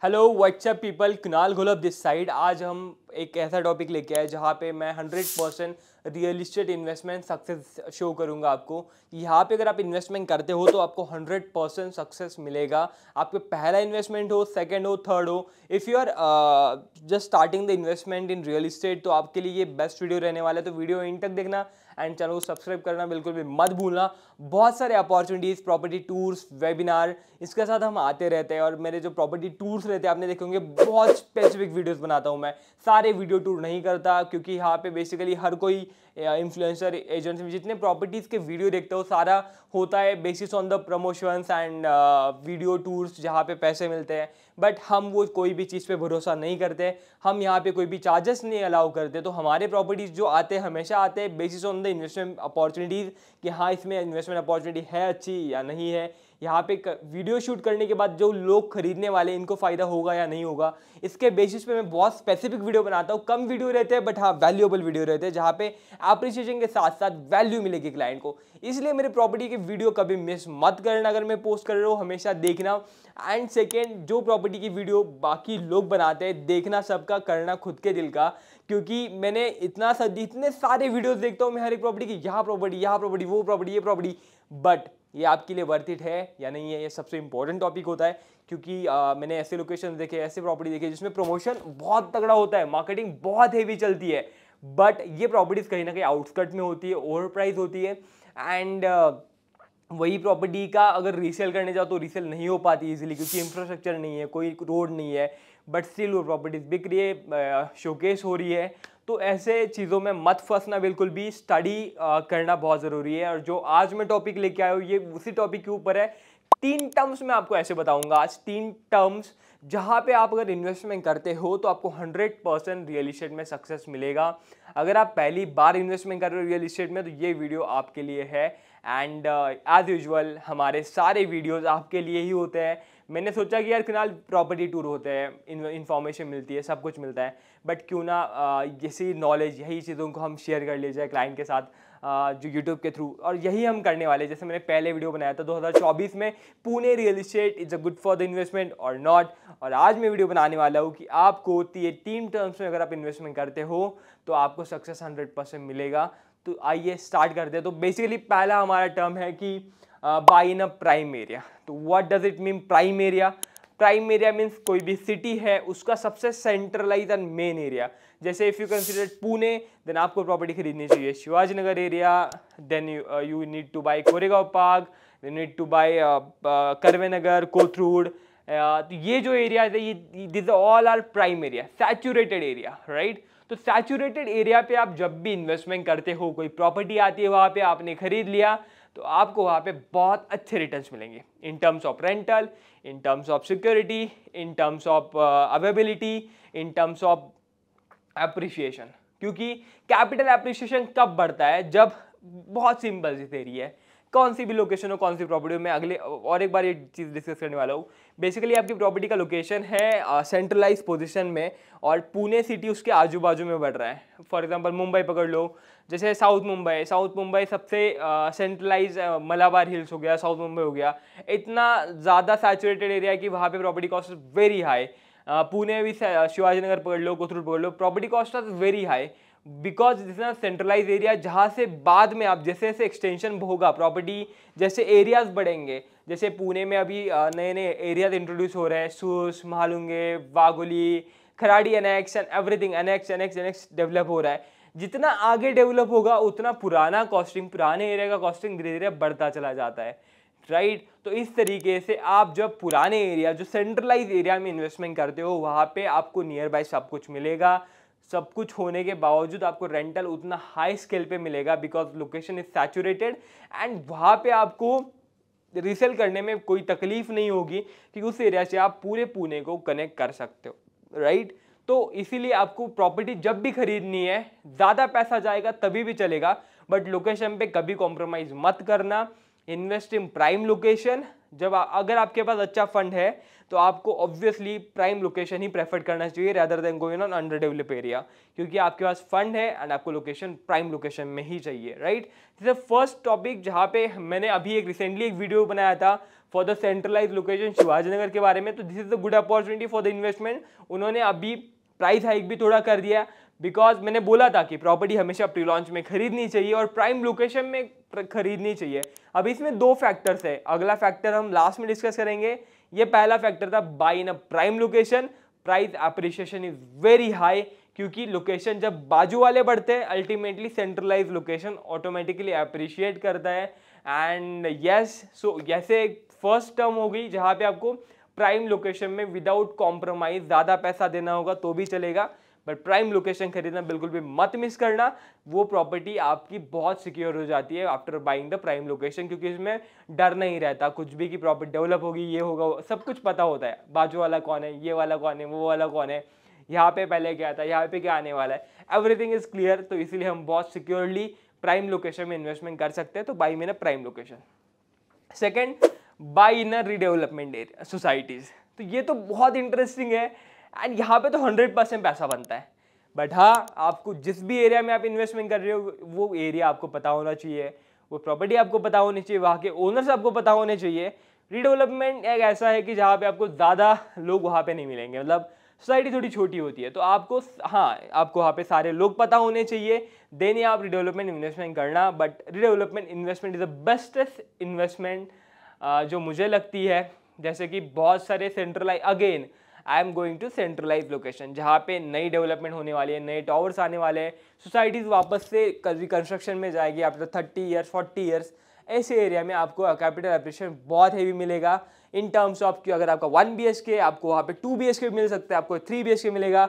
Hello WhatsApp people, Kunal Gholap this side. आज हम एक ऐसा टॉपिक लेके आए जहाँ पे मैं 100% real estate investment success show करूँगा आपको। यहाँ पे अगर आप इन्वेस्टमेंट करते हो तो आपको 100% सक्सेस मिलेगा। आपका पहला इन्वेस्टमेंट हो, सेकंड हो, थर्ड हो, if you are just starting the investment in real estate तो आपके लिए ये बेस्ट वीडियो रहने वाला है। तो वीडियो इन तक देखना एंड चैनल को सब्सक्राइब करना बिल्कुल भी मत भूलना। बहुत सारे अपॉर्चुनिटीज़, प्रॉपर्टी टूर्स, वेबिनार इसके साथ हम आते रहते हैं। और मेरे जो प्रॉपर्टी टूर्स रहते हैं आपने देखे होंगे, बहुत स्पेसिफिक वीडियोस बनाता हूं मैं। सारे वीडियो टूर नहीं करता क्योंकि यहाँ पे बेसिकली हर कोई इन्फ्लुएंसर एजेंट्स में जितने प्रॉपर्टीज़ के वीडियो देखते हो सारा होता है basis on the promotions and video tours जहाँ पे पैसे मिलते हैं। बट हम वो कोई भी चीज़ पे भरोसा नहीं करते। हम यहाँ पे कोई भी चार्जेस नहीं अलाउ करते। तो हमारे प्रॉपर्टीज़ जो आते हैं हमेशा आते हैं basis on the investment opportunities कि हाँ इसमें इन्वेस्टमेंट अपॉर्चुनिटी है अच्छी या नहीं है। यहाँ पे वीडियो शूट करने के बाद जो लोग खरीदने वाले इनको फ़ायदा होगा या नहीं होगा, इसके बेसिस पे मैं बहुत स्पेसिफिक वीडियो बनाता हूँ। कम वीडियो रहते हैं बट हाँ वैल्यूएबल वीडियो रहते हैं जहाँ पे एप्रिसिएशन के साथ साथ वैल्यू मिलेगी क्लाइंट को। इसलिए मेरे प्रॉपर्टी के वीडियो कभी मिस मत करना अगर मैं पोस्ट कर रहा हूँ, हमेशा देखना। एंड सेकेंड, जो प्रॉपर्टी की वीडियो बाकी लोग बनाते हैं देखना सबका, करना खुद के दिल का। क्योंकि मैंने इतने सारे वीडियोस देखता हूँ मैं हर एक प्रॉपर्टी की, यहाँ प्रॉपर्टी, वो प्रॉपर्टी, ये प्रॉपर्टी, बट ये आपके लिए वर्थ इट है या नहीं है, ये सबसे इंपॉर्टेंट टॉपिक होता है। क्योंकि मैंने ऐसे लोकेशन देखे, ऐसे प्रॉपर्टी देखे जिसमें प्रमोशन बहुत तगड़ा होता है, मार्केटिंग बहुत हेवी चलती है, बट ये प्रॉपर्टीज कहीं ना कहीं आउटस्कर्ट में होती है, ओवर प्राइस होती है। एंड वही प्रॉपर्टी का अगर रीसेल करने जाओ तो रीसेल नहीं हो पाती इजीली क्योंकि इंफ्रास्ट्रक्चर नहीं है, कोई रोड नहीं है, बट स्टिल वो प्रॉपर्टीज बिक रही है, शोकेस हो रही है। तो ऐसे चीज़ों में मत फंसना, बिल्कुल भी स्टडी करना बहुत ज़रूरी है। और जो आज मैं टॉपिक लेके आया हूँ ये उसी टॉपिक के ऊपर है। 3 टर्म्स मैं आपको ऐसे बताऊंगा आज, 3 टर्म्स जहाँ पे आप अगर इन्वेस्टमेंट करते हो तो आपको 100% रियल इस्टेट में सक्सेस मिलेगा। अगर आप पहली बार इन्वेस्टमेंट कर रहे हो रियल इस्टेट में तो ये वीडियो आपके लिए है। एंड एज यूजुअल हमारे सारे वीडियोस आपके लिए ही होते हैं। मैंने सोचा कि यार कुणाल प्रॉपर्टी टूर होते हैं, इन्फॉर्मेशन मिलती है, सब कुछ मिलता है, बट क्यों ना इसी नॉलेज, यही चीज़ों को हम शेयर कर ले जाए क्लाइंट के साथ जो यूट्यूब के थ्रू। और यही हम करने वाले, जैसे मैंने पहले वीडियो बनाया था 2024 में, Pune real estate is a good for the investment और नॉट। और आज मैं वीडियो बनाने वाला हूँ कि आपको ये 3 टर्म्स में अगर आप इन्वेस्टमेंट करते हो तो आपको सक्सेस 100% मिलेगा। तो आइए स्टार्ट करते हैं। तो बेसिकली पहला हमारा टर्म है कि buy in a prime area. तो what does it mean prime area? Prime area means कोई भी सिटी है उसका सबसे सेंट्रलाइज एंड मेन एरिया। जैसे if you consider Pune then आपको प्रॉपर्टी खरीदनी चाहिए Shivaji Nagar area, then you need to buy Koregaon park, you need to buy Karve Nagar, Kothrud. तो ये जो एरिया है ये this all are prime area, saturated area, right. तो सैचुरेटेड एरिया पे आप जब भी इन्वेस्टमेंट करते हो, कोई प्रॉपर्टी आती है वहाँ पे, आपने खरीद लिया तो आपको वहाँ पे बहुत अच्छे रिटर्न्स मिलेंगे in terms of rental, in terms of security, in terms of availability, in terms of appreciation. क्योंकि कैपिटल एप्रिसिएशन कब बढ़ता है? जब, बहुत सिंपल सी थ्योरी है, कौन सी भी लोकेशन हो, कौन सी प्रॉपर्टी हो, मैं अगले और एक बार ये चीज़ डिस्कस करने वाला हूँ। बेसिकली आपकी प्रॉपर्टी का लोकेशन है सेंट्रलाइज पोजीशन में और पुणे सिटी उसके आजू बाजू में बढ़ रहा है। फॉर एग्जांपल मुंबई पकड़ लो, जैसे साउथ मुंबई सबसे सेंट्रलाइज, मलाबार हिल्स हो गया, साउथ मुंबई हो गया, इतना ज़्यादा सैचुरेटेड एरिया है कि वहाँ पे property cost is very high. Pune भी, शिवाजी नगर पकड़ लो, कोथरूड पकड़ लो, property cost is very high because this is centralise area जहाँ से बाद में आप जैसे जैसे एक्सटेंशन होगा प्रॉपर्टी, जैसे एरियाज बढ़ेंगे, जैसे पुणे में अभी नए नए एरियाज इंट्रोड्यूस हो रहे हैं, Sus, Mahalunge, Wagholi, Kharadi annex and everything, annex develop हो रहा है। जितना आगे डेवलप होगा उतना पुराने एरिया का कॉस्टिंग धीरे धीरे बढ़ता चला जाता है, राइट। तो इस तरीके से आप जब पुराने एरिया, जो सेंट्रलाइज एरिया में इन्वेस्टमेंट करते हो वहाँ पे आपको नियर बाय सब कुछ मिलेगा। सब कुछ होने के बावजूद आपको रेंटल उतना हाई स्केल पे मिलेगा because location is saturated and वहाँ पे आपको रीसेल करने में कोई तकलीफ नहीं होगी कि उस एरिया से आप पूरे पुणे को कनेक्ट कर सकते हो, राइट। तो इसीलिए आपको प्रॉपर्टी जब भी खरीदनी है, ज़्यादा पैसा जाएगा तभी भी चलेगा, बट लोकेशन पे कभी कॉम्प्रोमाइज़ मत करना। Invest in prime location. जब अगर आपके पास अच्छा फंड है तो आपको ऑब्वियसली प्राइम लोकेशन ही प्रेफर करना चाहिए rather than going on under develop area, क्योंकि आपके पास फंड है एंड आपको लोकेशन प्राइम लोकेशन में ही चाहिए, राइट। जैसे फर्स्ट टॉपिक जहाँ पे मैंने अभी रिसेंटली एक वीडियो बनाया था for the centralize location Shivajinagar के बारे में, तो this is the good opportunity for the investment. उन्होंने अभी प्राइस हाइक भी थोड़ा कर दिया, बिकॉज मैंने बोला था कि प्रॉपर्टी हमेशा प्री लॉन्च में खरीदनी चाहिए और प्राइम लोकेशन में खरीदनी चाहिए। अब इसमें दो फैक्टर्स है, अगला फैक्टर हम लास्ट में डिस्कस करेंगे। ये पहला फैक्टर था buy in a prime location, price appreciation is very high, क्योंकि लोकेशन जब बाजू वाले बढ़ते हैं ultimately centralize location automatically appreciate करता है। एंड यस, सो जैसे फर्स्ट टर्म हो गई जहाँ पे आपको प्राइम लोकेशन में विदाउट कॉम्प्रोमाइज ज़्यादा पैसा देना होगा तो भी चलेगा, बट प्राइम लोकेशन खरीदना बिल्कुल भी मत मिस करना। वो प्रॉपर्टी आपकी बहुत सिक्योर हो जाती है after buying the prime location, क्योंकि इसमें डर नहीं रहता कुछ भी कि प्रॉपर्टी डेवलप होगी, ये होगा, सब कुछ पता होता है, बाजू वाला कौन है, ये वाला कौन है, वो वाला कौन है, यहाँ पे पहले क्या था, यहाँ पे क्या आने वाला है, एवरीथिंग इज क्लियर। तो इसीलिए हम बहुत सिक्योरली प्राइम लोकेशन में इन्वेस्टमेंट कर सकते हैं। तो by in a prime location. Second, by in a redevelopment area societies. तो ये तो बहुत इंटरेस्टिंग है एंड यहाँ पे तो 100% पैसा बनता है। बट हाँ, आपको जिस भी एरिया में आप इन्वेस्टमेंट कर रहे हो वो एरिया आपको पता होना चाहिए, वो प्रॉपर्टी आपको पता होनी चाहिए, वहाँ के ओनर्स आपको पता होने चाहिए। रीडेवलपमेंट एक ऐसा है कि जहाँ पे आपको ज़्यादा लोग वहाँ पे नहीं मिलेंगे, मतलब सोसाइटी थोड़ी छोटी होती है, तो आपको हाँ आपको वहाँ पे सारे लोग पता होने चाहिए, देन ही आप रीडेवलपमेंट इन्वेस्टमेंट करना। But redevelopment investment is the bestest investment जो मुझे लगती है। जैसे कि बहुत सारे centralize, again I am going to centralize location जहाँ पे नई डेवलपमेंट होने वाली है, नए टावर्स आने वाले हैं, सोसाइटीज़ वापस से रिकंस्ट्रक्शन में जाएगी आफ्टर 30 ईयर्स 40 ईयर्स। ऐसे एरिया में आपको कैपिटल एप्रिशिएशन बहुत हेवी मिलेगा इन टर्म्स ऑफ कि अगर आपका 1 BHK आपको वहाँ पे 2 BHK मिल सकता है, आपको 3 BHK मिलेगा,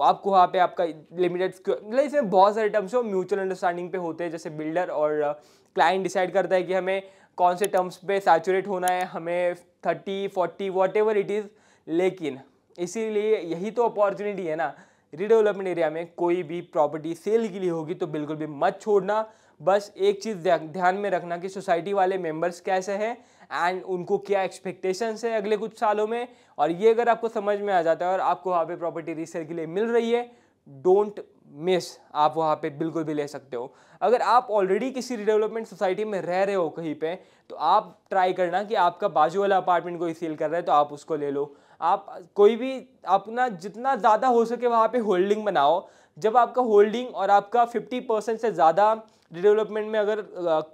आपको वहाँ पे आपका लिमिटेड, मतलब इसमें बहुत सारे टर्म्स हो म्यूचुअल अंडरस्टैंडिंग पे होते हैं, जैसे बिल्डर और क्लाइंट डिसाइड करता है कि हमें कौन से टर्म्स पे सैचुरेट होना है, हमें 30 40 वॉट एवर इट इज़। लेकिन इसीलिए यही तो अपॉर्चुनिटी है ना, रीडेवलपमेंट एरिया में कोई भी प्रॉपर्टी सेल के लिए होगी तो बिल्कुल भी मत छोड़ना। बस एक चीज़ ध्यान में रखना कि सोसाइटी वाले मेंबर्स कैसे हैं एंड उनको क्या एक्सपेक्टेशंस है अगले कुछ सालों में, और ये अगर आपको समझ में आ जाता है और आपको वहाँ पे प्रॉपर्टी रीसेल के लिए मिल रही है, डोंट मिस, आप वहाँ पे बिल्कुल भी ले सकते हो। अगर आप ऑलरेडी किसी रिडेवलपमेंट सोसाइटी में रह रहे हो कहीं पे, तो आप ट्राई करना कि आपका बाजू वाला अपार्टमेंट कोई सेल कर रहा है तो आप उसको ले लो। आप कोई भी अपना जितना ज़्यादा हो सके वहाँ पे होल्डिंग बनाओ। जब आपका होल्डिंग और आपका 50% से ज़्यादा रिडेवलपमेंट में अगर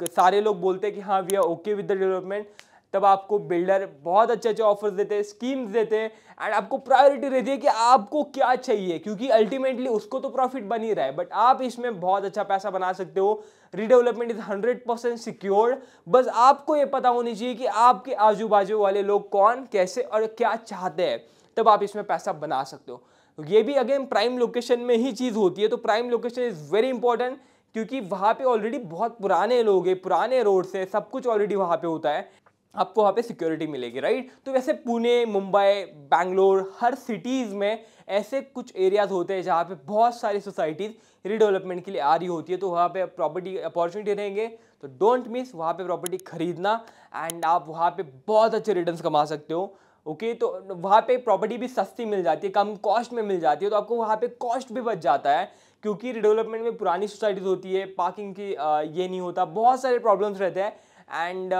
सारे लोग बोलते हैं कि हाँ we are okay with the development, तब आपको बिल्डर बहुत अच्छे अच्छे ऑफर्स देते हैं, स्कीम्स देते हैं, एंड आपको प्रायोरिटी रहती है कि आपको क्या चाहिए, क्योंकि अल्टीमेटली उसको तो प्रॉफिट बन ही रहा है, बट आप इसमें बहुत अच्छा पैसा बना सकते हो। Redevelopment is 100% secured. बस आपको ये पता होनी चाहिए कि आपके आजू बाजू वाले लोग कौन, कैसे और क्या चाहते हैं, तब आप इसमें पैसा बना सकते हो। तो ये भी अगेन प्राइम लोकेशन में ही चीज़ होती है। तो prime location is very important, क्योंकि वहाँ पे ऑलरेडी बहुत पुराने लोग हैं, पुराने रोड से सब कुछ ऑलरेडी वहाँ पे होता है, आपको वहाँ पे सिक्योरिटी मिलेगी, राइट। तो वैसे पुणे, मुंबई, बैंगलोर, हर सिटीज़ में ऐसे कुछ एरियाज होते हैं जहाँ पे बहुत सारी सोसाइटीज़ रीडेवलपमेंट के लिए आ रही होती है, तो वहाँ पे प्रॉपर्टी अपॉर्चुनिटी रहेंगे, तो डोंट मिस वहाँ पे प्रॉपर्टी खरीदना एंड आप वहाँ पे बहुत अच्छे रिटर्न्स कमा सकते हो। ओके, तो वहाँ पे प्रॉपर्टी भी सस्ती मिल जाती है, कम कॉस्ट में मिल जाती है, तो आपको वहाँ पे कॉस्ट भी बच जाता है, क्योंकि रिडेवलपमेंट में पुरानी सोसाइटीज़ होती है, पार्किंग की ये नहीं होता, बहुत सारे प्रॉब्लम्स रहते हैं, एंड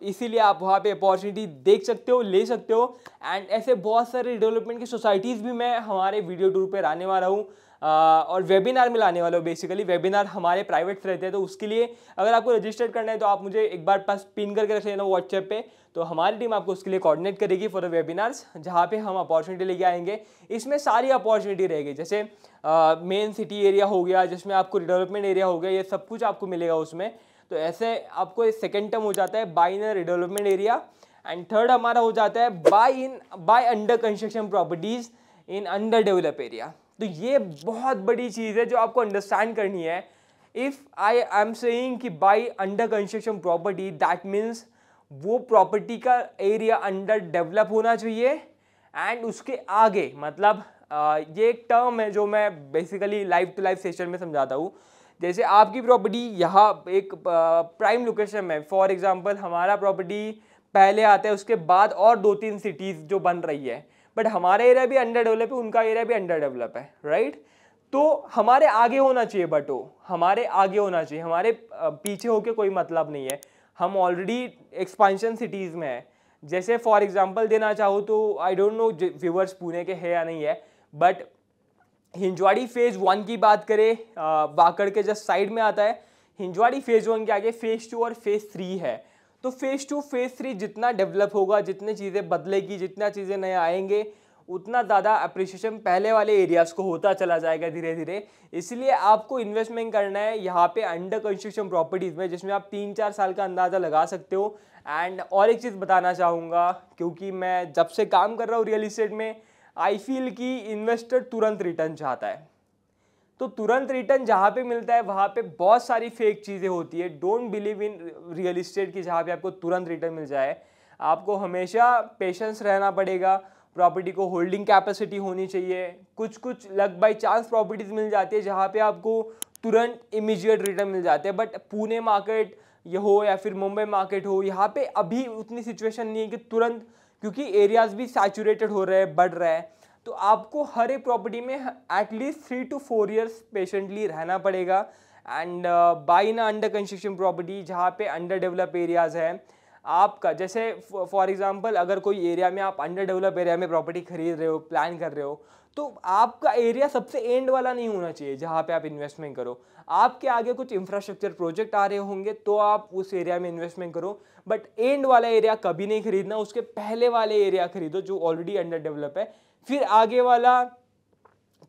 इसीलिए आप वहाँ पे अपॉर्चुनिटी देख सकते हो, ले सकते हो। एंड ऐसे बहुत सारे डेवलपमेंट की सोसाइटीज़ भी मैं हमारे वीडियो टूर पे लाने वाला हूँ और वेबिनार में लाने वाला हूँ। बेसिकली वेबिनार हमारे प्राइवेट्स रहते हैं, तो उसके लिए अगर आपको रजिस्टर करना है तो आप मुझे एक बार पास पिन करके रख लेना व्हाट्सएप पे, तो हमारी टीम आपको उसके लिए कोऑर्डिनेट करेगी फॉर द वेबिनार्स, जहाँ पे हम अपॉर्चुनिटी लेके आएंगे। इसमें सारी अपॉर्चुनिटी रहेगी, जैसे मेन सिटी एरिया हो गया, जिसमें आपको डेवलपमेंट एरिया हो गया, ये सब कुछ आपको मिलेगा उसमें। तो ऐसे आपको सेकेंड टर्म हो जाता है buy in redevelopment area, and third हमारा हो जाता है buy under construction properties in under develop area. तो ये बहुत बड़ी चीज़ है जो आपको अंडरस्टैंड करनी है। इफ़ आई एम सेइंग कि bye under construction property, that means वो प्रॉपर्टी का एरिया अंडर डेवलप होना चाहिए, एंड उसके आगे मतलब ये एक टर्म है जो मैं basically live to live session में समझाता हूँ। जैसे आपकी प्रॉपर्टी यहाँ एक प्राइम लोकेशन में, फॉर एग्जांपल हमारा प्रॉपर्टी पहले आता है, उसके बाद और 2-3 सिटीज़ जो बन रही है, बट हमारा एरिया भी अंडर डेवलप है, उनका एरिया भी अंडर डेवलप है, राइट। तो हमारे आगे होना चाहिए, बट वो हमारे आगे होना चाहिए, हमारे पीछे होके कोई मतलब नहीं है। हम ऑलरेडी एक्सपांशन सिटीज़ में है, जैसे फॉर एग्जांपल देना चाहूँ तो I don't know viewers Pune के है या नहीं है, बट हिंजवाड़ी फेज़ 1 की बात करें, वाकड़ के जस्ट साइड में आता है। हिंजवाड़ी फेज़ 1 के आगे फेज़ 2 और फेज़ 3 है। तो फेज़ 2 फेज़ 3 जितना डेवलप होगा, जितनी चीज़ें बदलेगी, जितना चीज़ें नए आएंगे, उतना ज़्यादा अप्रिसिएशन पहले वाले एरियाज़ को होता चला जाएगा धीरे धीरे। इसलिए आपको इन्वेस्टमेंट करना है यहाँ पे अंडर कंस्ट्रक्शन प्रॉपर्टीज़ में, जिसमें आप 3-4 साल का अंदाज़ा लगा सकते हो। एंड और एक चीज़ बताना चाहूँगा, क्योंकि मैं जब से काम कर रहा हूँ रियल इस्टेट में, आई फील कि इन्वेस्टर तुरंत रिटर्न चाहता है। तो तुरंत रिटर्न जहाँ पे मिलता है वहाँ पे बहुत सारी फेक चीज़ें होती है। Don't believe in real estate की जहाँ पे आपको तुरंत रिटर्न मिल जाए। आपको हमेशा पेशेंस रहना पड़ेगा, प्रॉपर्टी को होल्डिंग कैपेसिटी होनी चाहिए। कुछ लक बाई चांस प्रॉपर्टीज़ मिल जाती है जहाँ पे आपको तुरंत इमीडिएट रिटर्न मिल जाते हैं, बट पुणे मार्केट ये हो या फिर मुंबई मार्केट हो, यहाँ पे अभी उतनी सिचुएशन नहीं है कि तुरंत, क्योंकि एरियाज भी सैचुरेटेड हो रहे हैं, बढ़ रहा है। तो आपको हर एक प्रॉपर्टी में एटलीस्ट 3 to 4 ईयर्स पेशेंटली रहना पड़ेगा। एंड बाई ना अंडर कंस्ट्रक्शन प्रॉपर्टी जहाँ पे अंडर डेवलप एरियाज है आपका। जैसे फॉर एग्जांपल अगर कोई एरिया में आप अंडर डेवलप एरिया में प्रॉपर्टी खरीद रहे हो, प्लान कर रहे हो, तो आपका एरिया सबसे एंड वाला नहीं होना चाहिए जहाँ पे आप इन्वेस्टमेंट करो। आपके आगे कुछ इंफ्रास्ट्रक्चर प्रोजेक्ट आ रहे होंगे तो आप उस एरिया में इन्वेस्टमेंट करो, बट एंड वाला एरिया कभी नहीं खरीदना। उसके पहले वाले एरिया खरीदो जो ऑलरेडी अंडर डेवलप है, फिर आगे वाला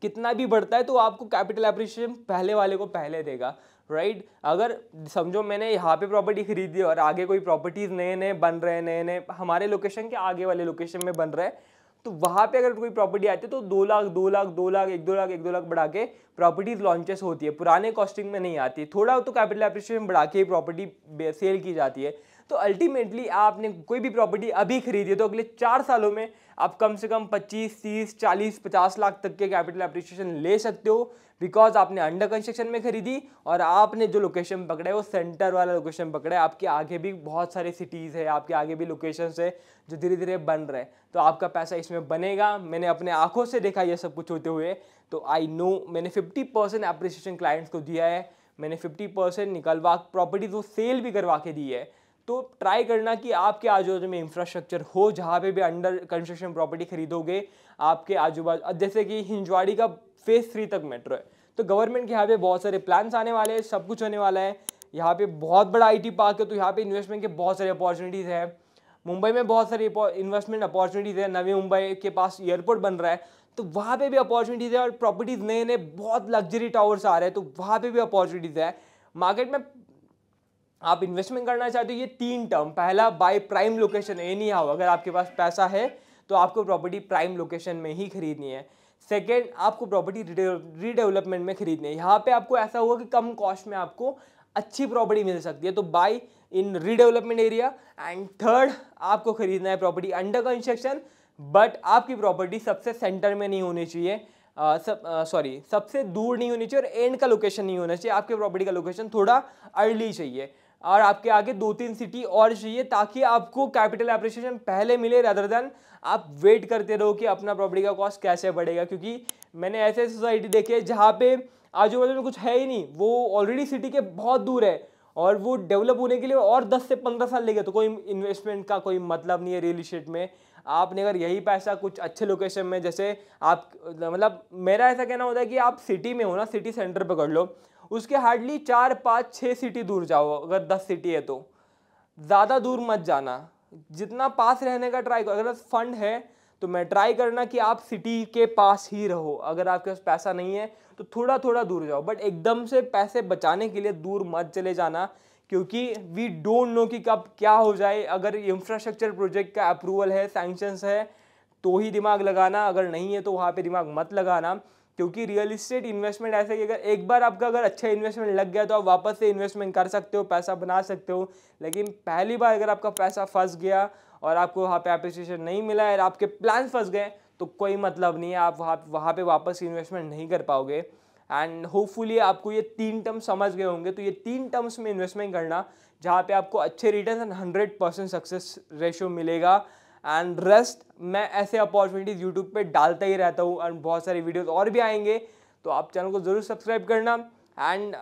कितना भी बढ़ता है तो आपको कैपिटल एप्रिसिएशन पहले वाले को पहले देगा, राइट। अगर समझो मैंने यहाँ पे प्रॉपर्टी खरीदी और आगे कोई प्रॉपर्टीज नए नए बन रहे हैं, नए नए हमारे लोकेशन के आगे वाले लोकेशन में बन रहे हैं, तो वहाँ पे अगर कोई प्रॉपर्टी आती है तो 2 लाख 2 लाख 2 लाख 1-2 लाख 1-2 लाख बढ़ा के प्रॉपर्टीज लॉन्चेस होती है, पुराने कॉस्टिंग में नहीं आती। थोड़ा तो कैपिटल एप्रिसिएशन बढ़ा के प्रॉपर्टी सेल की जाती है। तो अल्टीमेटली आपने कोई भी प्रॉपर्टी अभी खरीदी है तो अगले 4 सालों में आप कम से कम 25, 30, 40, 50 लाख तक के कैपिटल एप्रिसिएशन ले सकते हो, बिकॉज आपने अंडर कंस्ट्रक्शन में खरीदी और आपने जो लोकेशन पकड़ा है वो सेंटर वाला लोकेशन पकड़ा है। आपके आगे भी बहुत सारे सिटीज़ है, आपके आगे भी लोकेशंस है जो धीरे धीरे बन रहे हैं, तो आपका पैसा इसमें बनेगा। मैंने अपने आंखों से देखा ये सब कुछ होते हुए, तो आई नो। मैंने 50% एप्रिसिएशन क्लाइंट्स को दिया है, मैंने 50% निकलवा प्रॉपर्टीज वो सेल भी करवा के दी है। तो ट्राई करना कि आपके आजू बाजू में इंफ्रास्ट्रक्चर हो, जहाँ पे भी अंडर कंस्ट्रक्शन प्रॉपर्टी खरीदोगे आपके आजू बाजू, जैसे कि हिंजवाड़ी का फेज़ 3 तक मेट्रो है, तो गवर्नमेंट के यहाँ पे बहुत सारे प्लान्स आने वाले हैं, सब कुछ होने वाला है। यहाँ पे बहुत बड़ा आईटी पार्क है, तो यहाँ पे इन्वेस्टमेंट के बहुत सारे अपॉर्चुनिटीज़ है। मुंबई में बहुत सारी इन्वेस्टमेंट अपॉर्चुनिटीज़ है, नवी मुंबई के पास एयरपोर्ट बन रहा है, तो वहाँ पे भी अपॉर्चुनिटीज़ है। और प्रॉपर्टीज़ नए नए बहुत लग्जरी टावर्स आ रहे हैं, तो वहाँ पे भी अपॉर्चुनिटीज़ है। मार्केट में आप इन्वेस्टमेंट करना चाहते हो, ये 3 टर्म, पहला by prime location, any how अगर आपके पास पैसा है तो आपको प्रॉपर्टी प्राइम लोकेशन में ही खरीदनी है। सेकेंड, आपको प्रॉपर्टी रीडेवलपमेंट में खरीदनी है, यहाँ पे आपको ऐसा होगा कि कम कॉस्ट में आपको अच्छी प्रॉपर्टी मिल सकती है, तो buy in redevelopment area. And third, आपको खरीदना है प्रॉपर्टी अंडर कंस्ट्रक्शन, बट आपकी प्रॉपर्टी सबसे सेंटर में नहीं होनी चाहिए, सबसे दूर नहीं होनी चाहिए और एंड का लोकेशन नहीं होना चाहिए। आपके प्रॉपर्टी का लोकेशन थोड़ा अर्ली चाहिए और आपके आगे 2-3 सिटी और चाहिए, ताकि आपको कैपिटल एप्रिसिएशन पहले मिले, रादर देन आप वेट करते रहो कि अपना प्रॉपर्टी का कॉस्ट कैसे बढ़ेगा। क्योंकि मैंने ऐसे सोसाइटी देखे जहाँ पे आजू बाजू में कुछ है ही नहीं, वो ऑलरेडी सिटी के बहुत दूर है और वो डेवलप होने के लिए और 10 से 15 साल लेंगे, तो कोई इन्वेस्टमेंट का कोई मतलब नहीं है रियल इस्टेट में। आपने अगर यही पैसा कुछ अच्छे लोकेशन में, जैसे आप मतलब मेरा ऐसा कहना होता है कि आप सिटी में हो ना, सिटी सेंटर पकड़ लो, उसके हार्डली 4, 5, 6 सिटी दूर जाओ। अगर 10 सिटी है तो ज़्यादा दूर मत जाना, जितना पास रहने का ट्राई करो। अगर फंड है तो मैं ट्राई करना कि आप सिटी के पास ही रहो। अगर आपके पास पैसा नहीं है तो थोड़ा थोड़ा दूर जाओ, बट एकदम से पैसे बचाने के लिए दूर मत चले जाना, क्योंकि वी डोंट नो कि कब क्या हो जाए। अगर इंफ्रास्ट्रक्चर प्रोजेक्ट का अप्रूवल है, सैंक्शंस है, तो ही दिमाग लगाना, अगर नहीं है तो वहाँ पे दिमाग मत लगाना। क्योंकि रियल इस्टेट इन्वेस्टमेंट ऐसे कि अगर एक बार आपका अगर अच्छा इन्वेस्टमेंट लग गया तो आप वापस से इन्वेस्टमेंट कर सकते हो, पैसा बना सकते हो। लेकिन पहली बार अगर आपका पैसा फंस गया और आपको वहाँ पे एप्रिसिएशन नहीं मिला है और आपके प्लान फंस गए, तो कोई मतलब नहीं है, आप वहाँ पे वापस इन्वेस्टमेंट नहीं कर पाओगे। एंड होपफुली आपको ये 3 टर्म समझ गए होंगे। तो ये 3 टर्म्स में इन्वेस्टमेंट करना जहाँ पे आपको अच्छे रिटर्न एंड 100% सक्सेस रेशियो मिलेगा। एंड रेस्ट मैं ऐसे अपॉर्चुनिटीज़ यूट्यूब पे डालता ही रहता हूँ एंड बहुत सारी वीडियोस और भी आएंगे, तो आप चैनल को ज़रूर सब्सक्राइब करना। एंड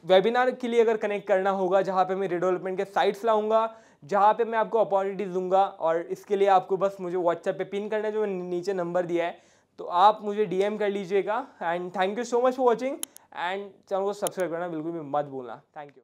वेबिनार के लिए अगर कनेक्ट करना होगा, जहाँ पे मैं रिडेवलपमेंट के साइट्स लाऊंगा, जहाँ पे मैं आपको अपॉर्चुनिटीज़ दूंगा। और इसके लिए आपको बस मुझे व्हाट्सएप पे पिन करना है, जो नीचे नंबर दिया है, तो आप मुझे डीएम कर लीजिएगा। And thank you so much for watching, and channel को सब्सक्राइब करना बिल्कुल भी मत भूलना। Thank you.